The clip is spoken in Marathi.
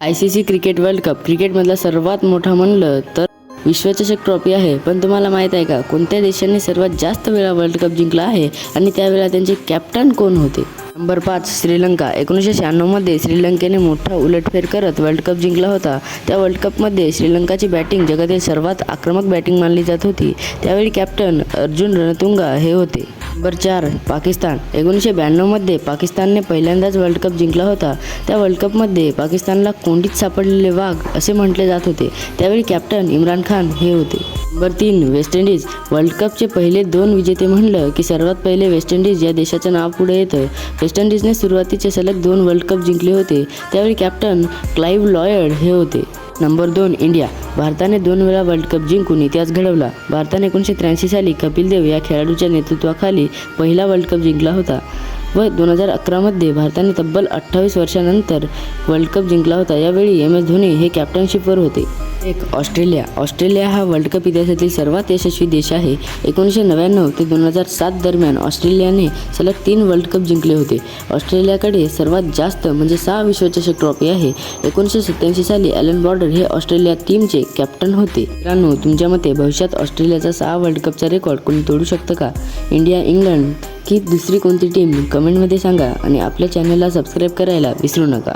ICC क्रिकेट वर्ल्ड कप क्रिकेटमधला सर्वात मोठा म्हणलं तर विश्वचषक ट्रॉफी आहे. पण तुम्हाला माहीत आहे का कोणत्या देशांनी सर्वात जास्त वेळा वर्ल्ड कप जिंकला आहे आणि त्यावेळेला त्यांचे कॅप्टन कोण होते? नंबर 5 श्रीलंका. 1996 मध्ये श्रीलंकेने मोठा उलटफेर करत वर्ल्ड कप जिंकला होता. त्या वर्ल्ड कपमध्ये श्रीलंकाची बॅटिंग जगातील सर्वात आक्रमक बॅटिंग मानली जात होती. त्यावेळी कॅप्टन अर्जुन रणतुंगा हे होते. नंबर 4 पाकिस्तान. 1992 मध्ये पाकिस्तानने पहिल्यांदाच वर्ल्ड कप जिंकला होता. त्या वर्ल्ड कपमध्ये पाकिस्तानला कोंडीत सापडलेले वाघ असे म्हटले जात होते. त्यावेळी कॅप्टन इम्रान खान हे होते. Number 3 West Indies. वर्ल्ड कपचे पहिले 2 विजेते म्हणलं की सर्वात पहिले वेस्ट इंडिज या देशाचं नाव पुढे येतं. वेस्ट इंडिजने सुरुवातीचे सलग 2 वर्ल्ड कप जिंकले होते. त्यावेळी कॅप्टन क्लाइव्ह लॉयड हे होते. Number 2 India. भारताने 2 वेळा वर्ल्ड कप जिंकून इतिहास घडवला. भारताने 1983 साली कपिल देव या खेळाडूच्या नेतृत्वाखाली पहिला वर्ल्ड कप जिंकला होता व 2011 मध्ये भारताने तब्बल 28 वर्षांनंतर वर्ल्ड कप जिंकला होता. यावेळी MS धोनी हे कॅप्टनशिपवर होते. 1 ऑस्ट्रेलिया. ऑस्ट्रेलिया हा वर्ल्ड कप इतिहासातील सर्वात यशस्वी देश आहे. 1999 ते 2007 दरम्यान ऑस्ट्रेलियाने सलग 3 वर्ल्ड कप जिंकले होते. ऑस्ट्रेलियाकडे सर्वात जास्त म्हणजे 6 विश्वचषक ट्रॉफी आहे. 1987 साली ॲलन बॉर्डर हे ऑस्ट्रेलिया टीमचे कॅप्टन होते. मित्रांनो, तुमच्या मते भविष्यात ऑस्ट्रेलियाचा 6 वर्ल्ड कपचा रेकॉर्ड कोणी तोडू शकतं का? इंडिया, इंग्लंड की दुसरी कोणती टीम? कमेंटमध्ये सांगा आणि आपल्या चॅनलला सबस्क्राईब करायला विसरू नका.